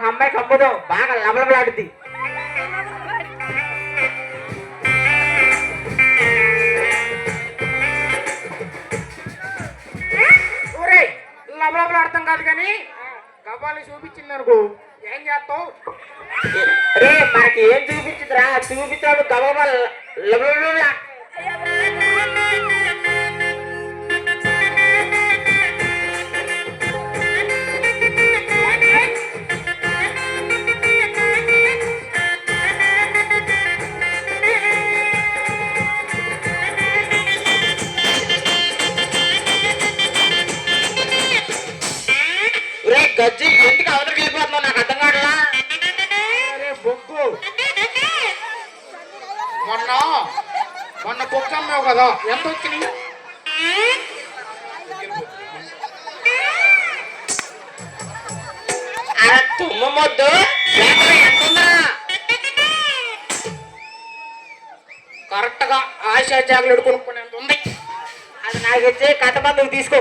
అమ్మాయికి అమ్ముదాం, బాగా లబలబలాడుద్ది. లబలబలాడతాం కాదు కానీ గవ్వాలని చూపించింది అనుకో ఏం చేస్తావు? రే మనకి ఏం చూపించదురా, చూపించాడు గబగబా లబలబలా. గజ్జి ఎందుకు అవతలికి వెళ్ళిపోతున్నావు, నాకు అర్థం కావట్లా. బొగ్గు మొన్న బొగ్గు అమ్మావు కదా, ఎంత వచ్చినాయి? తుమ్మొద్దు, కరెక్ట్ గా ఆశా చాకులు కొనుక్కునేంత ఉంది. అది నాకు ఇచ్చే కథ బంధువు తీసుకో.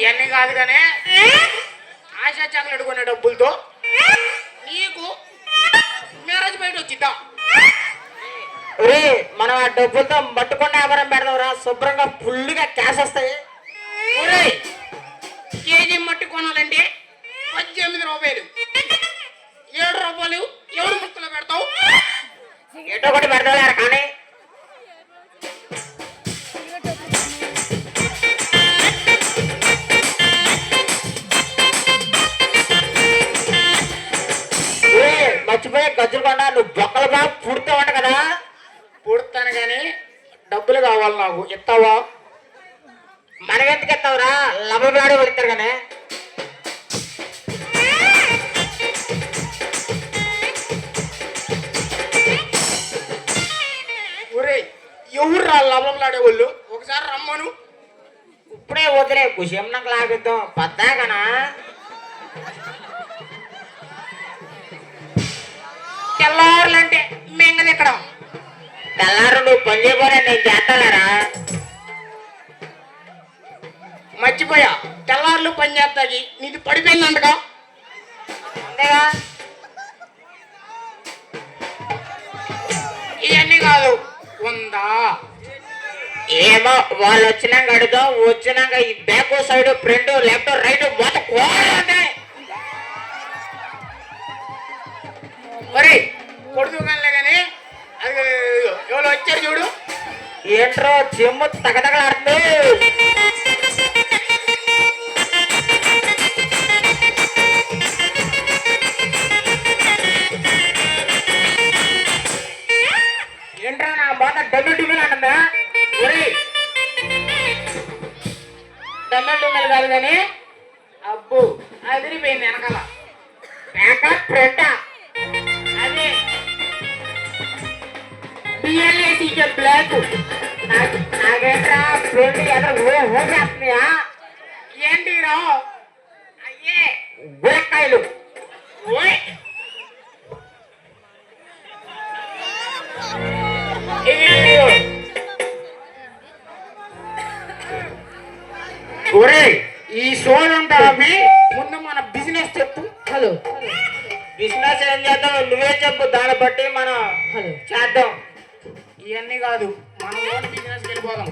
ఇవన్నీ కాదు కానీ ఆశా చాకులు కొనే డబ్బులతో నీకు మ్యారేజ్ బయట వచ్చిద్దాం. మనం ఆ డబ్బులతో మట్టుకుండా వ్యాపారం పెడదాంరా, శుభ్రంగా ఫుల్గా క్యాష్ వస్తాయి. కేజీ మట్టి కొనాలంటే 18 రూపాయలు, 7 రూపాయలు ఎవరు ముక్కలో పెడతావు? ఎటో ఒకటి పెడతారు కానీ మర్చిపోయే గజ్జులు కొండ, నువ్వు బొక్కలు బాగా పుడతావంట కదా. పుడతాను కానీ డబ్బులు కావాలి నాకు, ఇస్తావా? మనం ఎందుకు ఎత్తావురా, లబ్బలాడే వెళ్తారు కానీ. ఒరే ఎవరు రా లబ్బలాడే వాళ్ళు, ఒకసారి రమ్మను. ఇప్పుడే వదిలే కుషం నాకు లాగిద్దాం పద్దాకనా. తెల్లారులంటే మెంగది ఇక్కడ. తెల్లారు నువ్వు పని చేయబోలే, నేను చేస్తానరా. మర్చిపోయా, తెల్లారులు పని చేస్తాకి నీది పడిపోయిందంటగా. అంతేగా, ఇవన్నీ కాదు ఉందా? ఏమో వాళ్ళు వచ్చినాక అడుగుదాం, వచ్చినాక ఈ back side front left right మొత్తం కోరంటే. ఒరే కొడుతూ కానీ అది ఎవరు వచ్చారు చూడు. ఏంట్రో చెమ్ము తగదగలాడుతుంది. ఏంట్రా నా బాధ డబ్బులు డుమ్మెలు అంటుందా? ఒరే డబ్బులు డుమ్మెలు కాదు కానీ అబ్బు అదిరిపోయింది వెనకాల. బ్యాకప్ ఫ్రంట్ అదే బిఎల్ఏసీకే బ్లాక్. నాకేంట్రా ఫ్రంట్ ఎదురు ఓసేస్తున్నాయా ఏంటి రా? అయ్యే ఉరక్కాయలు. ఓయ్ ఒరే ఈ షోలు ఉంటావి, ముందు మన బిజినెస్ చెప్పు. హలో, బిజినెస్ ఏం చేద్దాం నువ్వే చెప్పు, దాన్ని బట్టి మనం చేద్దాం. ఇవన్నీ కాదు, మనం ఓన్ బిజినెస్ వెళ్ళిపోదాం.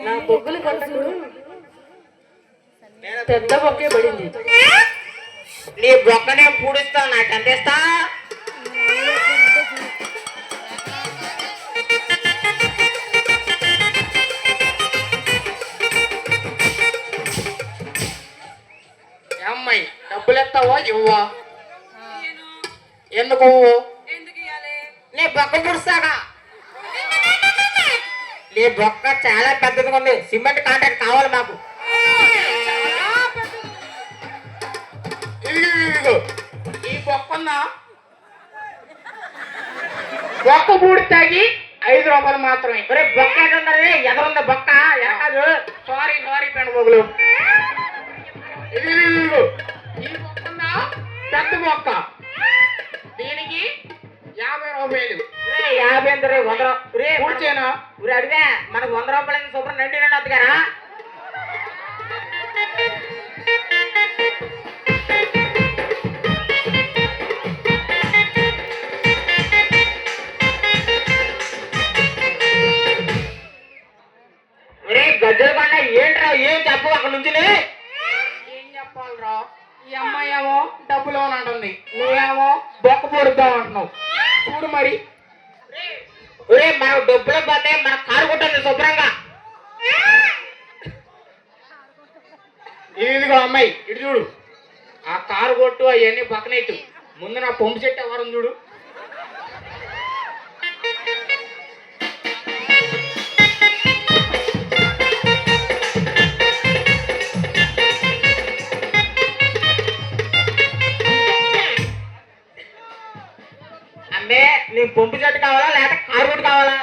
నా బొగ్గులు కొట్టకు పెద్ద బొక్కే పడింది. నీ బొక్కనే పూడిస్తా, నాకు ఎంత ఇస్తా? అమ్మాయి డబ్బులు ఎత్తావా ఇవ్వా? ఎందుకు? నీ బొక్క పూడుస్తాగా. నీ బొక్క చాలా పెద్దదిగా ఉంది, సిమెంట్ కాంట్రాక్ట్ కావాలి మాకు. ఈ బొక్కన్నా బొక్క పూడి తాగి 5 రూపాయలు మాత్రమే. ఒరే బొక్క ఎక్కడున్నది, ఎదురుంది బొక్క ఎరకాదు. సారీ పెండ బొగ్గులు. ఈ బొక్కన్నా పెద్ద బొక్క, దీనికి 50 రూపాయలు. 50 ఎంత రే 100 రే పూడ్చేనా ఊరు అడిగా మనకు 100 రూపాయలు శుభ్రం 99 వద్దుగారా గజ్జల కొండ ఏంట్రా ఏం చెప్పు అక్కడ నుంచి ఏం చెప్పాలరా ఈ అమ్మాయి ఏమో డబ్బులు అంటుంది నువ్వేమో బొక్క పొడుద్దాం అంటున్నావు చూడు మరి ఒరే మనకు డబ్బులు పోతే మన కారు కొట్టండి శుభ్రంగా ఇదిగో అమ్మాయి ఇటు చూడు ఆ కారు కొట్టు అవన్నీ పక్కన ఇటు ముందు నా పంపు చెట్టు ఎవరం చూడు అమ్మే నీకు పంపు చెట్టు కావాలా లేకపోతే కారు కొట్టు కావాలా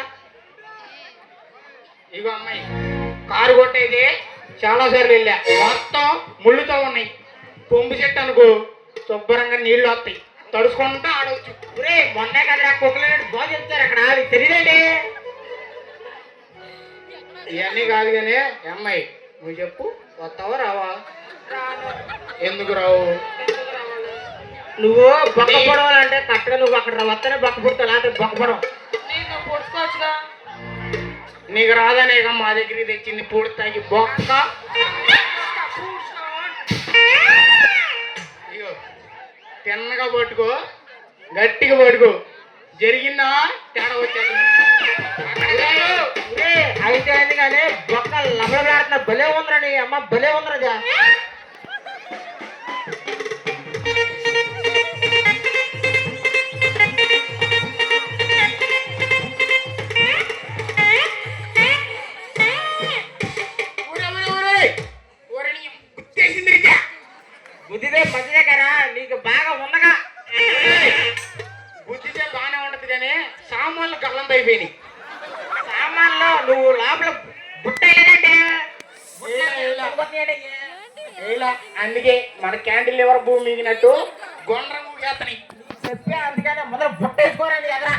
ఇగో అమ్మాయి కారు కొట్టేది చాలా సార్లు వెళ్ళా మొత్తం ముళ్ళుతో ఉన్నాయి పంపు చెట్టు అనుకో శుభ్రంగా నీళ్లు వస్తాయి తడుచుకుంటా ఆడవచ్చు ఒరే మొన్నే కదా కుక్కలు బాగా చెప్తారు అక్కడ అది తెలియదండి ఇవన్నీ కాదు కానీ అమ్మాయి నువ్వు చెప్పు వస్తావా రావా ఎందుకు రావు నువ్వు బొక్క పొడవాలంటే కరెక్ట్గా నువ్వు అక్కడ వస్తేనే బొక్క పుడతావు లేకపోతే బొక్క పొడవు నీకు పొడుచుకోవచ్చుగా. నీకు రాదనే మా దగ్గరికి తెచ్చింది పూడతాయి బొక్క ఇగో తిన్నగా పట్టుకో గట్టిగా పట్టుకో జరిగిందా తేడా వచ్చేది అయితే అయింది కానీ బొక్క లబడబెడుతున్నా భలే ఉందిరా నీ అమ్మ భలే ఉందిరా బుద్ధిదే మంచిదే కదా నీకు బాగా ఉందగా బుద్ధితే బాగానే ఉంటది కానీ సామాన్లు గల్లం అయిపోయినాయి సామాన్లో నువ్వు లోపల బుట్ట ఏదంటే అందుకే మన క్యాండిల్ లివర్ భూమి మిగినట్టు గొండ్రం ఊగేస్తున్నాయి చెప్పే అందుకనే మొదలు బుట్ట వేసుకోరండి ఎదరా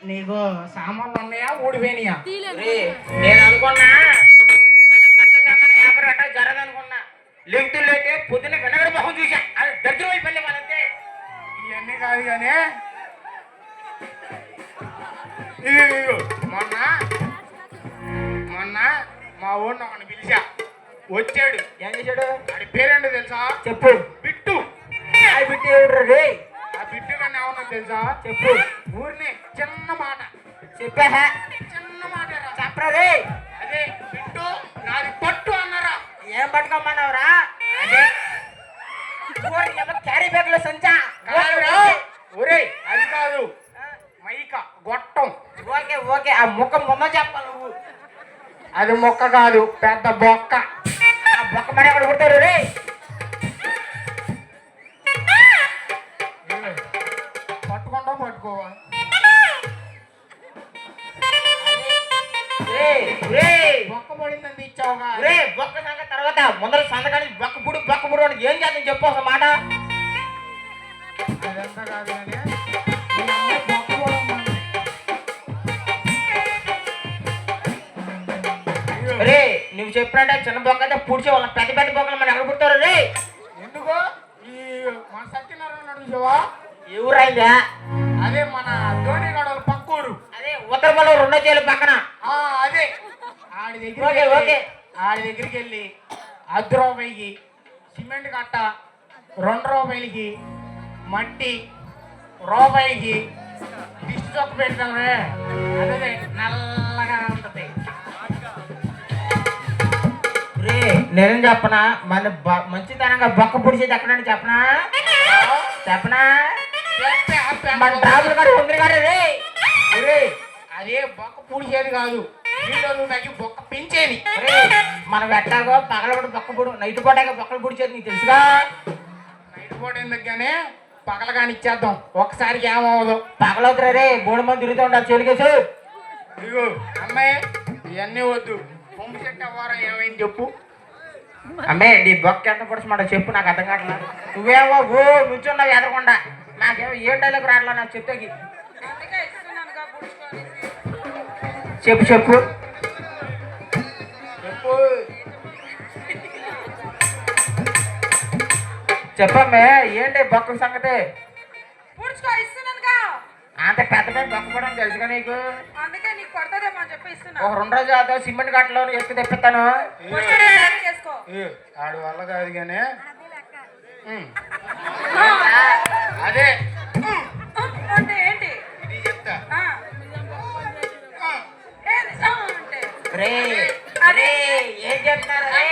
నీకు సామాన్లు ఉన్నాయా ఊడిపోయినాయా నేను అనుకున్నా జరగదనుకున్నా లింకులు లేటే పొద్దున్న వెనగడ మొహం చూసా అది దరిద్రం అయిపోయింది వాళ్ళంతే ఇవన్నీ కాదు కానీ ఇది మొన్న మొన్న మా ఊరిని ఒకని పిలిచా వచ్చాడు ఏం చేశాడు వాడి పేరేంటో తెలుసా చెప్పు బిట్టు అది బిట్టి ఎవడు రే ఆ బిట్టు కన్నా ఏమన్నా తెలుసా చెప్పు ఊరిని చిన్న మాట చెప్పా చిన్న మాట చెప్పరా రే అదే బిట్టు నాది పట్టు అన్నారా ఏం పట్టుకోమన్నావురా అదే క్యారీ బ్యాగ్ లో సంచా ఒరే అది కాదు మైక గొట్టం ఓకే ఓకే ఆ ముఖం ముందు చెప్పాలి నువ్వు అది మొక్క కాదు పెద్ద బొక్క ఆ బొక్క మరి అక్కడ కొడతారు రే పట్టుకుంటా పట్టుకోవా బొక్క పడిందని ఇచ్చావుగా రే బొక్క సంగతి తర్వాత ముందర సందకానికి బొక్క పుడు అని ఏం చేద్దాం చెప్పు ఒక మాట అదంతా కాదు కానీ ఈ అమ్మాయి బొక్క పడమంది. రే నువ్వు చెప్పినట్టే చిన్న బొక్క అయితే పుడిచే వాళ్ళ పెద్ద పెద్ద బొక్కలు మనం ఎక్కడ పుడతారు రే ఎందుకో ఈ మన సత్యనారాయణ చూసావా ఏ ఊరైందా అదే మన ధోని గడవల పక్కూరు అదే ఉత్తరపల్లి రెండో చేలు పక్కన అదే ఓకే ఓకే ఆడి దగ్గరికి వెళ్ళి ₹10 సిమెంట్ కట్ట ₹2 మట్టి రూపాయికి దిష్టి చొక్క పెడతామే అదే నల్లగా ఉంటుంది రే నేనేం చెప్పనా మన మంచితనంగా బొక్క పుడిచేది ఎక్కడని చెప్పనా చెప్పనా మన డ్రాబులు గారు ఉంది గారు రే ఒరే, అదే బొక్క పూడిచేది కాదు వీళ్ళు తగ్గి బొక్క పెంచేది రే మనం ఎట్టాగో పగలబడి బొక్క పుడు నైట్ పూటగా బొక్కలు పుడిచేది నీకు తెలుసుగా నైట్ పూట ఎందుకు కానీ పగల కానీ ఇచ్చేద్దాం ఒకసారికి ఏమవదు పగలవుతురా రే 3 మంది తిరుగుతూ ఉండాలి చెలికేసు ఇదిగో అమ్మాయి ఇవన్నీ వద్దు పంపు చెట్టు అవ్వారా ఏమైంది చెప్పు. అమ్మే నీ బొక్క ఎంత పొడిచమాట చెప్పు, నాకు అర్థం కావట్లేదు. నువ్వేమో ఓ నుంచున్నావు ఎదరకుండా, నాకేమో ఏం డైలాగ్ రావట్లా నాకు చెప్తాకి. అందుకే ఇస్తున్నానుగా పుడుచుకొని. చెప్పు చెప్పు చెప్పు. చెప్పమ్మే ఏంటి బొక్క సంగతి? పుడుచుకో ఇస్తున్నానుగా. అంత పెద్ద పెద్ద బొక్క పడడం తెలుసుగా నీకు? అందుకే నీకు పడుతుందేమో అని చెప్పి ఇస్తున్నా. ఒక 2 రోజులు అదో సిమెంట్ గట్టలో ఎత్తుకు తెప్పిస్తాను. పుడుచుకొని డ్రైవ్ చేసుకో. ఆడు వల్ల కాదు కానీ ఆ, అదే అంటే ఏంటి? ఇది చెప్తా. ఆ. ఏంది? ఆ అంటే రే అరే ఏం చెప్తారు రే?